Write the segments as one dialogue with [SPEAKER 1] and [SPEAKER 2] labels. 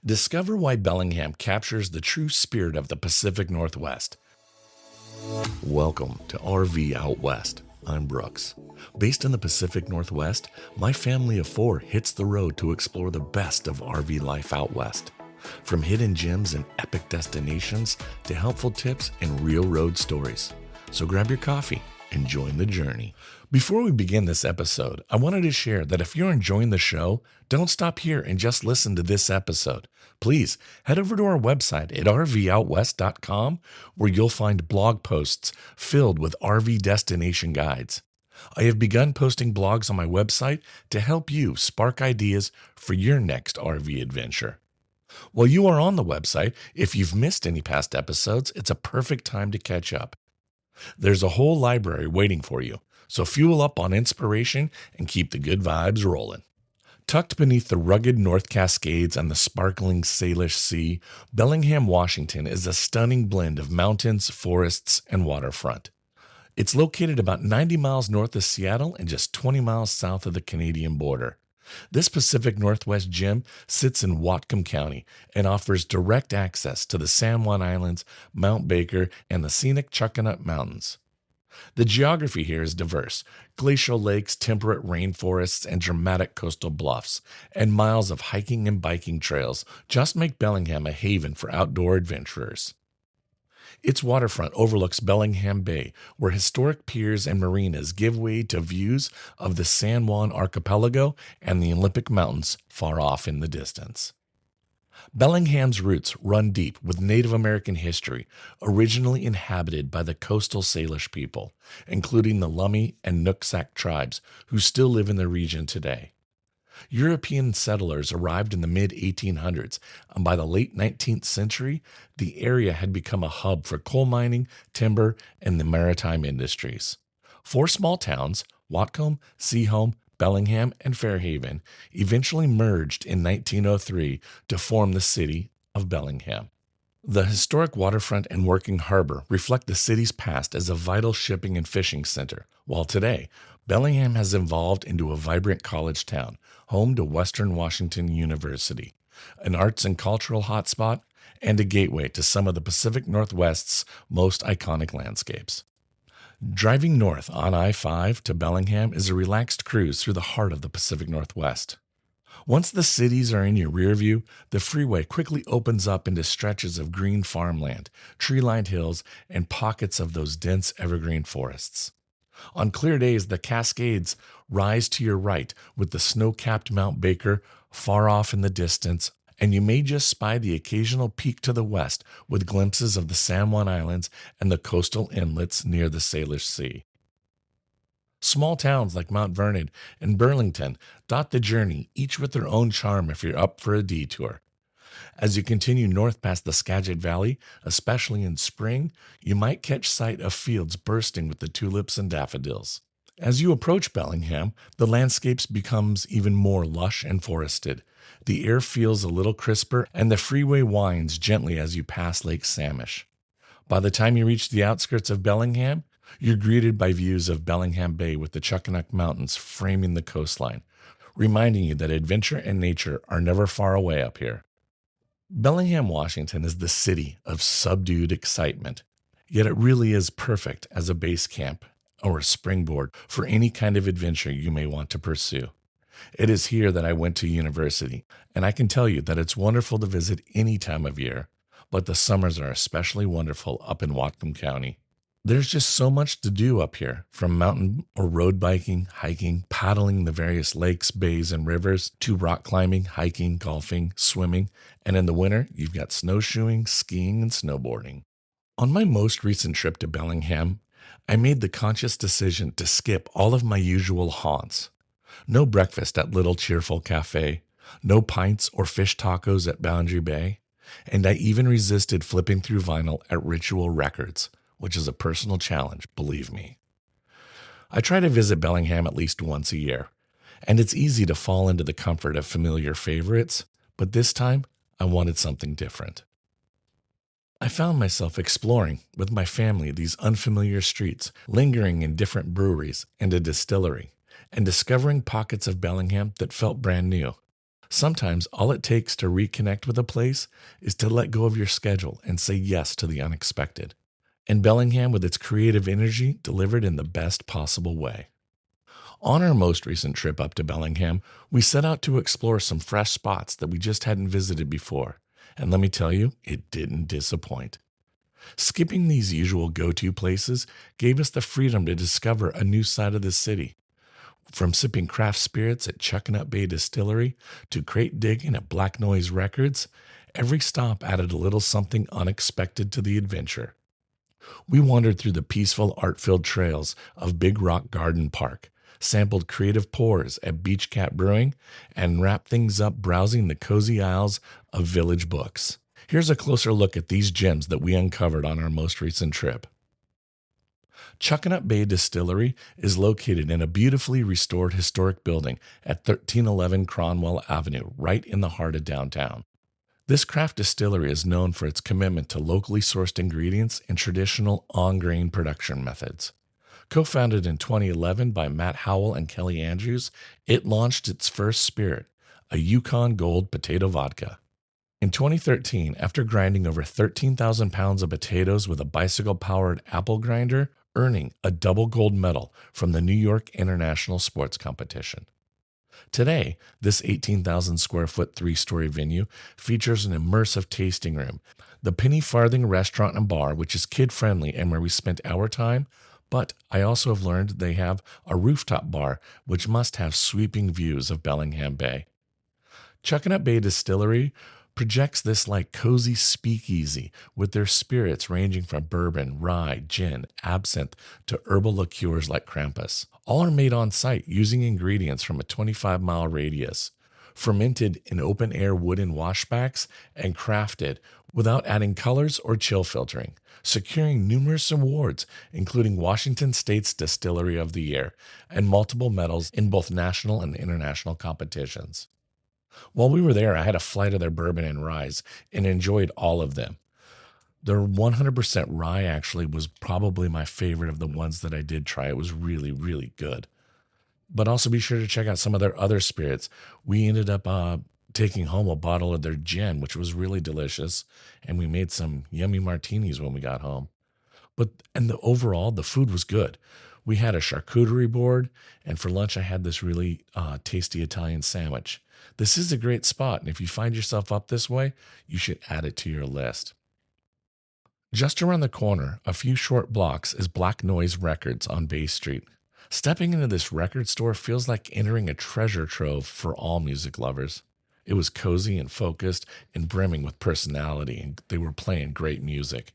[SPEAKER 1] Discover why Bellingham captures the true spirit of the Pacific Northwest. Welcome to RV Out West. I'm Brooks. Based in the Pacific Northwest, my family of four hits the road to explore the best of RV life out west. From hidden gems and epic destinations to helpful tips and real road stories. So grab your coffee and join the journey. Before we begin this episode, I wanted to share that if you're enjoying the show, don't stop here and just listen to this episode. Please head over to our website at rvoutwest.com, where you'll find blog posts filled with RV destination guides. I have begun posting blogs on my website to help you spark ideas for your next RV adventure. While you are on the website, if you've missed any past episodes, it's a perfect time to catch up. There's a whole library waiting for you, so fuel up on inspiration and keep the good vibes rolling. Tucked beneath the rugged North Cascades and the sparkling Salish Sea, Bellingham, Washington is a stunning blend of mountains, forests, and waterfront. It's located about 90 miles north of Seattle and just 20 miles south of the Canadian border. This Pacific Northwest gem sits in Whatcom County and offers direct access to the San Juan Islands, Mount Baker, and the scenic Chuckanut Mountains. The geography here is diverse: glacial lakes, temperate rainforests, and dramatic coastal bluffs, and miles of hiking and biking trails just make Bellingham a haven for outdoor adventurers. Its waterfront overlooks Bellingham Bay, where historic piers and marinas give way to views of the San Juan archipelago and the Olympic Mountains far off in the distance. Bellingham's roots run deep with Native American history, originally inhabited by the coastal Salish people, including the Lummi and Nooksack tribes who still live in the region today. European settlers arrived in the mid-1800s, and by the late 19th century, the area had become a hub for coal mining, timber, and the maritime industries. Four small towns, Whatcom, Sehome, Bellingham, and Fairhaven, eventually merged in 1903 to form the city of Bellingham. The historic waterfront and working harbor reflect the city's past as a vital shipping and fishing center, while today, Bellingham has evolved into a vibrant college town, home to Western Washington University, an arts and cultural hotspot, and a gateway to some of the Pacific Northwest's most iconic landscapes. Driving north on I-5 to Bellingham is a relaxed cruise through the heart of the Pacific Northwest. Once the cities are in your rear view, the freeway quickly opens up into stretches of green farmland, tree-lined hills, and pockets of those dense evergreen forests. On clear days, the Cascades rise to your right with the snow-capped Mount Baker far off in the distance, and you may just spy the occasional peak to the west with glimpses of the San Juan Islands and the coastal inlets near the Salish Sea. Small towns like Mount Vernon and Burlington dot the journey, each with their own charm if you're up for a detour. As you continue north past the Skagit Valley, especially in spring, you might catch sight of fields bursting with the tulips and daffodils. As you approach Bellingham, the landscapes becomes even more lush and forested. The air feels a little crisper, and the freeway winds gently as you pass Lake Samish. By the time you reach the outskirts of Bellingham, you're greeted by views of Bellingham Bay with the Chuckanut Mountains framing the coastline, reminding you that adventure and nature are never far away up here. Bellingham, Washington is the city of subdued excitement, yet it really is perfect as a base camp or a springboard for any kind of adventure you may want to pursue. It is here that I went to university, and I can tell you that it's wonderful to visit any time of year, but the summers are especially wonderful up in Whatcom County. There's just so much to do up here, from mountain or road biking, hiking, paddling the various lakes, bays, and rivers, to rock climbing, hiking, golfing, swimming, and in the winter, you've got snowshoeing, skiing, and snowboarding. On my most recent trip to Bellingham, I made the conscious decision to skip all of my usual haunts. No breakfast at Little Cheerful Cafe, no pints or fish tacos at Boundary Bay, and I even resisted flipping through vinyl at Ritual Records, which is a personal challenge, believe me. I try to visit Bellingham at least once a year, and it's easy to fall into the comfort of familiar favorites, but this time I wanted something different. I found myself exploring with my family these unfamiliar streets, lingering in different breweries and a distillery, and discovering pockets of Bellingham that felt brand new. Sometimes all it takes to reconnect with a place is to let go of your schedule and say yes to the unexpected. And Bellingham, with its creative energy, delivered in the best possible way. On our most recent trip up to Bellingham, we set out to explore some fresh spots that we just hadn't visited before. And let me tell you, it didn't disappoint. Skipping these usual go-to places gave us the freedom to discover a new side of the city. From sipping craft spirits at Chuckanut Bay Distillery to crate digging at Black Noise Records, every stop added a little something unexpected to the adventure. We wandered through the peaceful, art-filled trails of Big Rock Garden Park, sampled creative pours at Beach Cat Brewing, and wrapped things up browsing the cozy aisles of Village Books. Here's a closer look at these gems that we uncovered on our most recent trip. Chuckanut Bay Distillery is located in a beautifully restored historic building at 1311 Cronwell Avenue, right in the heart of downtown. This craft distillery is known for its commitment to locally sourced ingredients and traditional on-grain production methods. Co-founded in 2011 by Matt Howell and Kelly Andrews, it launched its first spirit, a Yukon Gold potato vodka. In 2013, after grinding over 13,000 pounds of potatoes with a bicycle-powered apple grinder, earning a double gold medal from the New York International Sports Competition. Today, this 18,000 square foot three-story venue features an immersive tasting room, the Penny Farthing Restaurant and Bar, which is kid-friendly and where we spent our time, but I also have learned they have a rooftop bar, which must have sweeping views of Bellingham Bay. Chuckanut Bay Distillery projects this like cozy speakeasy with their spirits ranging from bourbon, rye, gin, absinthe to herbal liqueurs like Krampus. All are made on site using ingredients from a 25-mile radius, fermented in open-air wooden washbacks and crafted without adding colors or chill filtering, securing numerous awards including Washington State's Distillery of the Year and multiple medals in both national and international competitions. While we were there, I had a flight of their bourbon and rye and enjoyed all of them. Their 100% rye actually was probably my favorite of the ones that I did try. It was really, really good. But also be sure to check out some of their other spirits. We ended up taking home a bottle of their gin, which was really delicious, and we made some yummy martinis when we got home. Overall, the food was good. We had a charcuterie board, and for lunch I had this really tasty Italian sandwich. This is a great spot, and if you find yourself up this way, you should add it to your list. Just around the corner, a few short blocks, is Black Noise Records on Bay Street. Stepping into this record store feels like entering a treasure trove for all music lovers. It was cozy and focused and brimming with personality, and they were playing great music.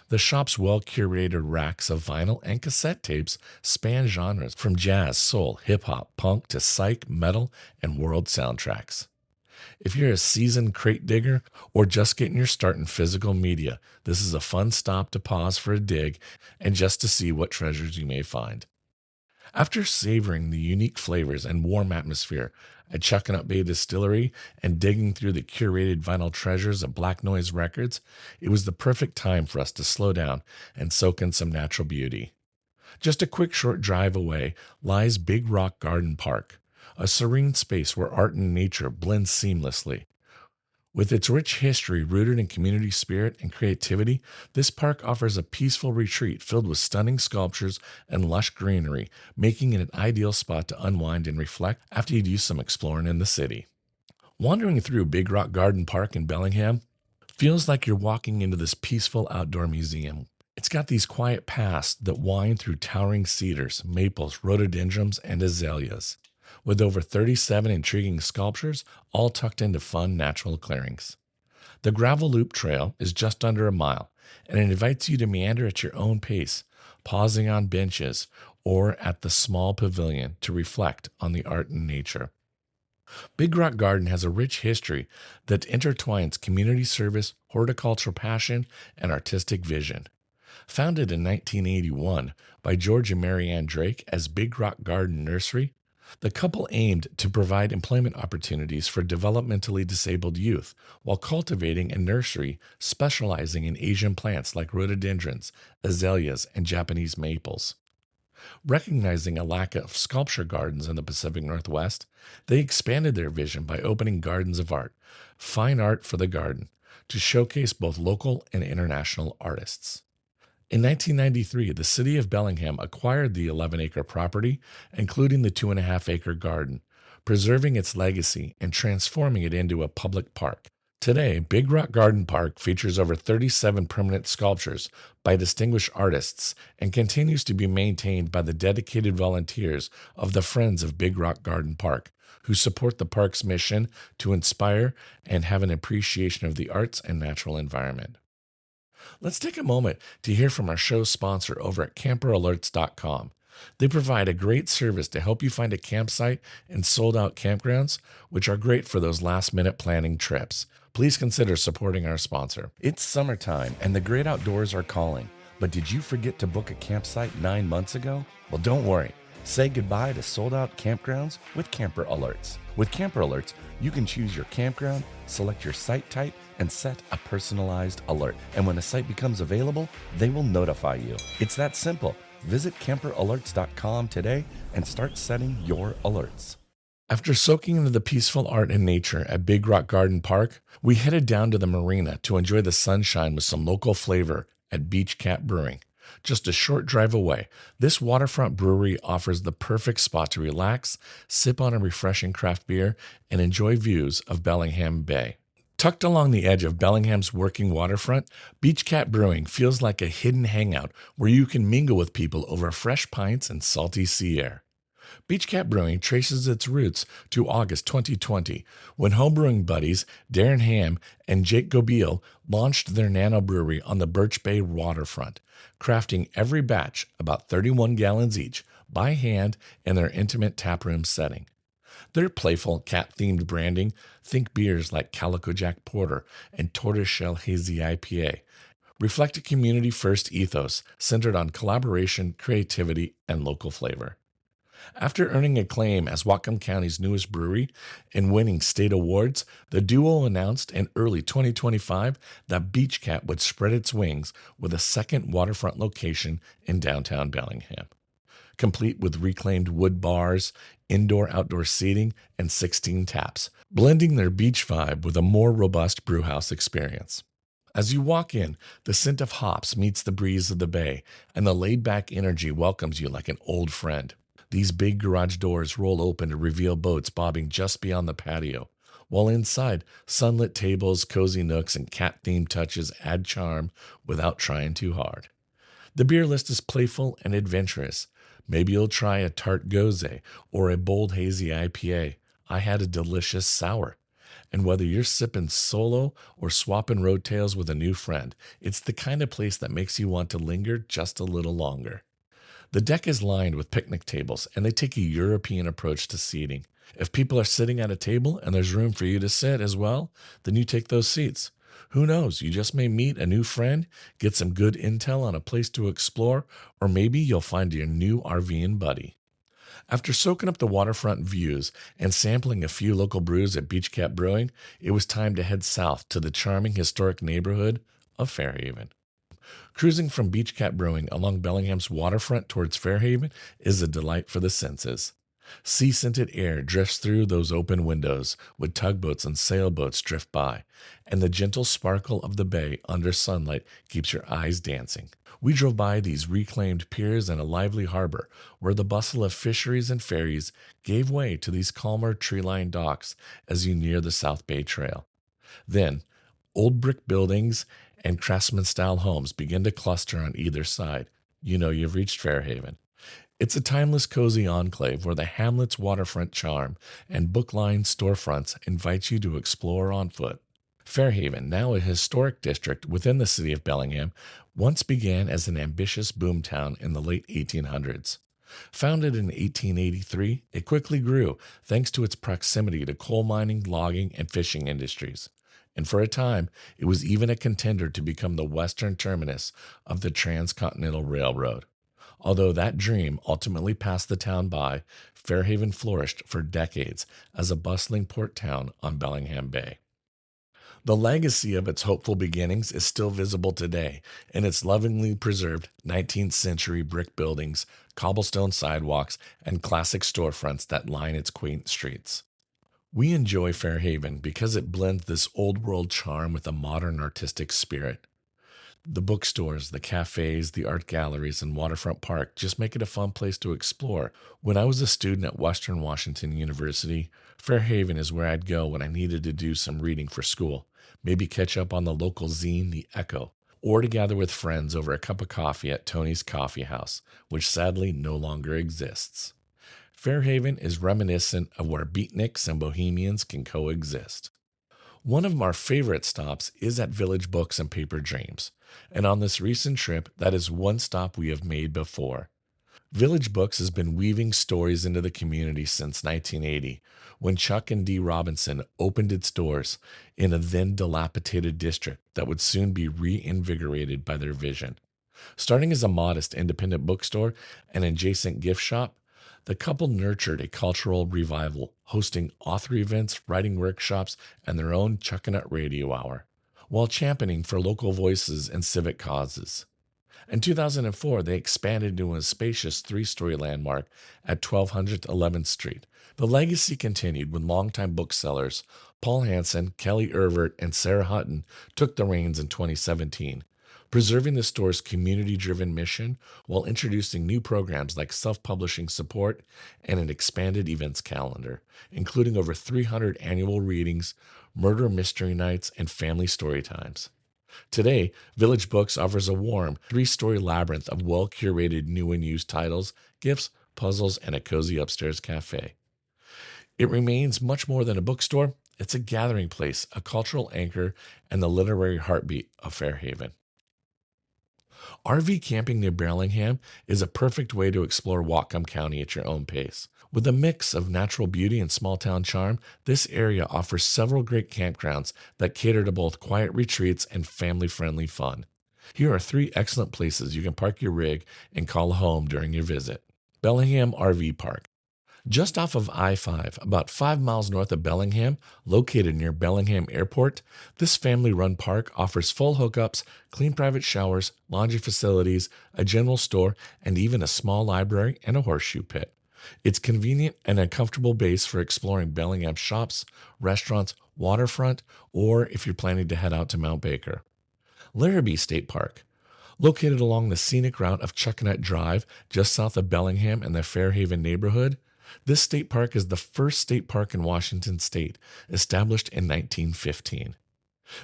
[SPEAKER 1] The shop's well-curated racks of vinyl and cassette tapes span genres from jazz, soul, hip-hop, punk to psych, metal, and world soundtracks. If you're a seasoned crate digger or just getting your start in physical media, this is a fun stop to pause for a dig and just to see what treasures you may find. After savoring the unique flavors and warm atmosphere at Chuckanut Bay Distillery and digging through the curated vinyl treasures of Black Noise Records, it was the perfect time for us to slow down and soak in some natural beauty. Just a quick short drive away lies Big Rock Garden Park, a serene space where art and nature blend seamlessly. With its rich history rooted in community spirit and creativity, this park offers a peaceful retreat filled with stunning sculptures and lush greenery, making it an ideal spot to unwind and reflect after you do some exploring in the city. Wandering through Big Rock Garden Park in Bellingham feels like you're walking into this peaceful outdoor museum. It's got these quiet paths that wind through towering cedars, maples, rhododendrons, and azaleas, with over 37 intriguing sculptures, all tucked into fun natural clearings. The gravel loop trail is just under a mile, and it invites you to meander at your own pace, pausing on benches or at the small pavilion to reflect on the art and nature. Big Rock Garden has a rich history that intertwines community service, horticultural passion, and artistic vision. Founded in 1981 by George and Mary Ann Drake as Big Rock Garden Nursery, the couple aimed to provide employment opportunities for developmentally disabled youth while cultivating a nursery specializing in Asian plants like rhododendrons, azaleas, and Japanese maples. Recognizing a lack of sculpture gardens in the Pacific Northwest, they expanded their vision by opening gardens of art, fine art for the garden, to showcase both local and international artists. In 1993, the city of Bellingham acquired the 11-acre property, including the 2.5-acre garden, preserving its legacy and transforming it into a public park. Today, Big Rock Garden Park features over 37 permanent sculptures by distinguished artists and continues to be maintained by the dedicated volunteers of the Friends of Big Rock Garden Park, who support the park's mission to inspire and have an appreciation of the arts and natural environment. Let's take a moment to hear from our show sponsor over at camperalerts.com. They provide a great service to help you find a campsite and sold-out campgrounds, which are great for those last-minute planning trips. Please consider supporting our sponsor. It's summertime and the great outdoors are calling, but did you forget to book a campsite 9 months ago? Well, don't worry. Say goodbye to sold-out campgrounds with Camper Alerts. With Camper Alerts, you can choose your campground, select your site type, and set a personalized alert. And when a site becomes available, they will notify you. It's that simple. Visit camperalerts.com today and start setting your alerts. After soaking into the peaceful art and nature at Big Rock Garden Park, we headed down to the marina to enjoy the sunshine with some local flavor at Beach Cat Brewing. Just a short drive away, this waterfront brewery offers the perfect spot to relax, sip on a refreshing craft beer, and enjoy views of Bellingham Bay. Tucked along the edge of Bellingham's working waterfront, Beach Cat Brewing feels like a hidden hangout where you can mingle with people over fresh pints and salty sea air. Beach Cat Brewing traces its roots to August 2020, when homebrewing buddies Darren Ham and Jake Gobiel launched their nano brewery on the Birch Bay waterfront, crafting every batch, about 31 gallons each, by hand in their intimate taproom setting. Their playful cat-themed branding, think beers like Calico Jack Porter and Tortoiseshell Hazy IPA, reflect a community-first ethos centered on collaboration, creativity, and local flavor. After earning acclaim as Whatcom County's newest brewery and winning state awards, the duo announced in early 2025 that Beach Cat would spread its wings with a second waterfront location in downtown Bellingham, complete with reclaimed wood bars, indoor-outdoor seating, and 16 taps, blending their beach vibe with a more robust brewhouse experience. As you walk in, the scent of hops meets the breeze of the bay, and the laid-back energy welcomes you like an old friend. These big garage doors roll open to reveal boats bobbing just beyond the patio, while inside, sunlit tables, cozy nooks, and cat-themed touches add charm without trying too hard. The beer list is playful and adventurous. Maybe you'll try a tart gose or a bold hazy IPA. I had a delicious sour. And whether you're sipping solo or swapping road tales with a new friend, it's the kind of place that makes you want to linger just a little longer. The deck is lined with picnic tables, and they take a European approach to seating. If people are sitting at a table and there's room for you to sit as well, then you take those seats. Who knows, you just may meet a new friend, get some good intel on a place to explore, or maybe you'll find your new RVing buddy. After soaking up the waterfront views and sampling a few local brews at Beach Cat Brewing, it was time to head south to the charming historic neighborhood of Fairhaven. Cruising from Beach Cat Brewing along Bellingham's waterfront towards Fairhaven is a delight for the senses. Sea-scented air drifts through those open windows with tugboats and sailboats drift by, and the gentle sparkle of the bay under sunlight keeps your eyes dancing. We drove by these reclaimed piers and a lively harbor where the bustle of fisheries and ferries gave way to these calmer tree-lined docks as you near the South Bay Trail. Then, old brick buildings and craftsman-style homes begin to cluster on either side. You know you've reached Fairhaven. It's a timeless, cozy enclave where the hamlet's waterfront charm and book-lined storefronts invite you to explore on foot. Fairhaven, now a historic district within the city of Bellingham, once began as an ambitious boomtown in the late 1800s. Founded in 1883, it quickly grew thanks to its proximity to coal mining, logging, and fishing industries. And for a time, it was even a contender to become the western terminus of the Transcontinental Railroad. Although that dream ultimately passed the town by, Fairhaven flourished for decades as a bustling port town on Bellingham Bay. The legacy of its hopeful beginnings is still visible today in its lovingly preserved 19th century brick buildings, cobblestone sidewalks, and classic storefronts that line its quaint streets. We enjoy Fairhaven because it blends this old world charm with a modern artistic spirit. The bookstores, the cafes, the art galleries, and waterfront park just make it a fun place to explore. When I was a student at Western Washington University, Fairhaven is where I'd go when I needed to do some reading for school, maybe catch up on the local zine, The Echo, or to gather with friends over a cup of coffee at Tony's Coffee House, which sadly no longer exists. Fairhaven is reminiscent of where beatniks and bohemians can coexist. One of our favorite stops is at Village Books and Paper Dreams, and on this recent trip, that is one stop we have made before. Village Books has been weaving stories into the community since 1980, when Chuck and Dee Robinson opened its doors in a then dilapidated district that would soon be reinvigorated by their vision. Starting as a modest independent bookstore and adjacent gift shop, the couple nurtured a cultural revival, hosting author events, writing workshops, and their own Chuckanut Radio Hour, while championing for local voices and civic causes. In 2004, they expanded into a spacious three-story landmark at 1200 11th Street. The legacy continued when longtime booksellers Paul Hansen, Kelly Ervert, and Sarah Hutton took the reins in 2017, preserving the store's community-driven mission while introducing new programs like self-publishing support and an expanded events calendar, including over 300 annual readings, murder mystery nights, and family story times. Today, Village Books offers a warm, three-story labyrinth of well-curated new and used titles, gifts, puzzles, and a cozy upstairs cafe. It remains much more than a bookstore. It's a gathering place, a cultural anchor, and the literary heartbeat of Fairhaven. RV camping near Bellingham is a perfect way to explore Whatcom County at your own pace. With a mix of natural beauty and small town charm, this area offers several great campgrounds that cater to both quiet retreats and family-friendly fun. Here are 3 excellent places you can park your rig and call home during your visit. Bellingham RV Park. Just off of I-5, about 5 miles north of Bellingham, located near Bellingham Airport, this family-run park offers full hookups, clean private showers, laundry facilities, a general store, and even a small library and a horseshoe pit. It's convenient and a comfortable base for exploring Bellingham shops, restaurants, waterfront, or if you're planning to head out to Mount Baker. Larrabee State Park. Located along the scenic route of Chuckanut Drive, just south of Bellingham and the Fairhaven neighborhood, this state park is the first state park in Washington state, established in 1915.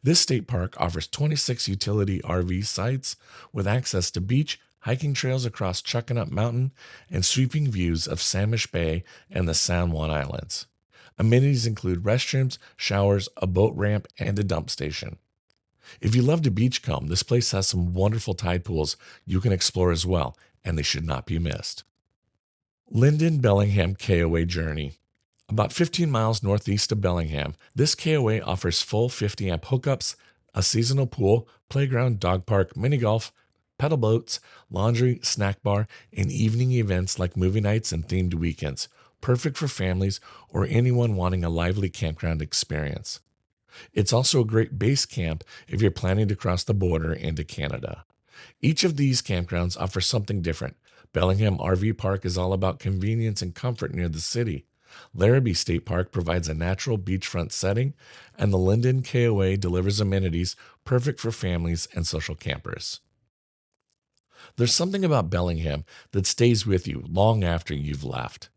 [SPEAKER 1] This state park offers 26 utility RV sites with access to beach, hiking trails across Chuckanut Mountain, and sweeping views of Salish Bay and the San Juan Islands. Amenities include restrooms, showers, a boat ramp, and a dump station. If you love to beachcomb, this place has some wonderful tide pools you can explore as well, and they should not be missed. Linden Bellingham KOA Journey. About 15 miles northeast of Bellingham, this KOA offers full 50-amp hookups, a seasonal pool, playground, dog park, mini golf, pedal boats, laundry, snack bar, and evening events like movie nights and themed weekends, perfect for families or anyone wanting a lively campground experience. It's also a great base camp if you're planning to cross the border into Canada. Each of these campgrounds offers something different. Bellingham RV Park is all about convenience and comfort near the city. Larrabee State Park provides a natural beachfront setting, and the Linden KOA delivers amenities perfect for families and social campers. There's something about Bellingham that stays with you long after you've left.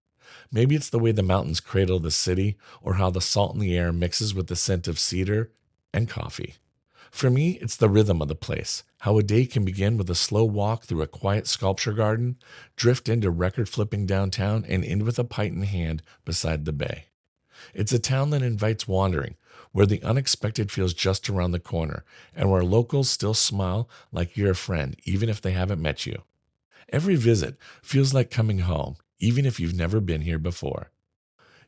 [SPEAKER 1] Maybe it's the way the mountains cradle the city, or how the salt in the air mixes with the scent of cedar and coffee. For me, it's the rhythm of the place, how a day can begin with a slow walk through a quiet sculpture garden, drift into record-flipping downtown, and end with a pint in hand beside the bay. It's a town that invites wandering, where the unexpected feels just around the corner, and where locals still smile like you're a friend, even if they haven't met you. Every visit feels like coming home, even if you've never been here before.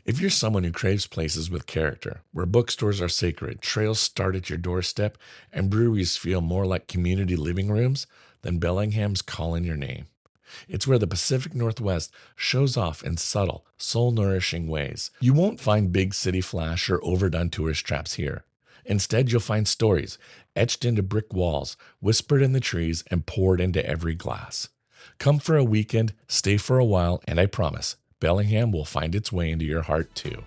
[SPEAKER 1] If you're someone who craves places with character, where bookstores are sacred, trails start at your doorstep, and breweries feel more like community living rooms, then Bellingham's calling your name. It's where the Pacific Northwest shows off in subtle, soul-nourishing ways. You won't find big city flash or overdone tourist traps here. Instead, you'll find stories etched into brick walls, whispered in the trees, and poured into every glass. Come for a weekend, stay for a while, and I promise, Bellingham will find its way into your heart too.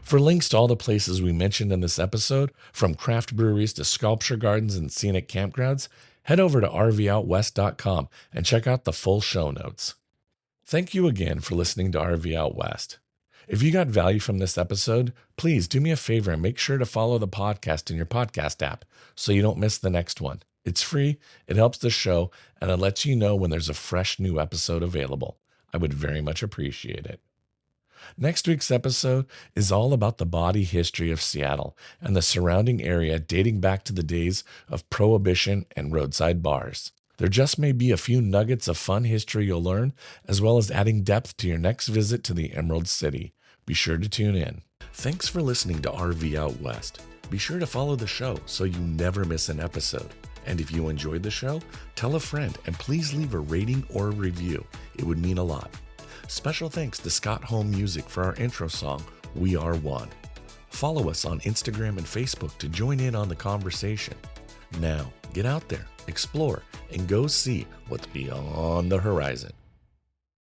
[SPEAKER 1] For links to all the places we mentioned in this episode, from craft breweries to sculpture gardens and scenic campgrounds, head over to rvoutwest.com and check out the full show notes. Thank you again for listening to RV Out West. If you got value from this episode, please do me a favor and make sure to follow the podcast in your podcast app so you don't miss the next one. It's free, it helps the show, and it lets you know when there's a fresh new episode available. I would very much appreciate it. Next week's episode is all about the body history of Seattle and the surrounding area dating back to the days of Prohibition and roadside bars. There just may be a few nuggets of fun history you'll learn, as well as adding depth to your next visit to the Emerald City. Be sure to tune in. Thanks for listening to RV Out West. Be sure to follow the show so you never miss an episode. And if you enjoyed the show, tell a friend and please leave a rating or a review. It would mean a lot. Special thanks to Scott Home Music for our intro song, We Are One. Follow us on Instagram and Facebook to join in on the conversation. Now, get out there, explore, and go see what's beyond the horizon.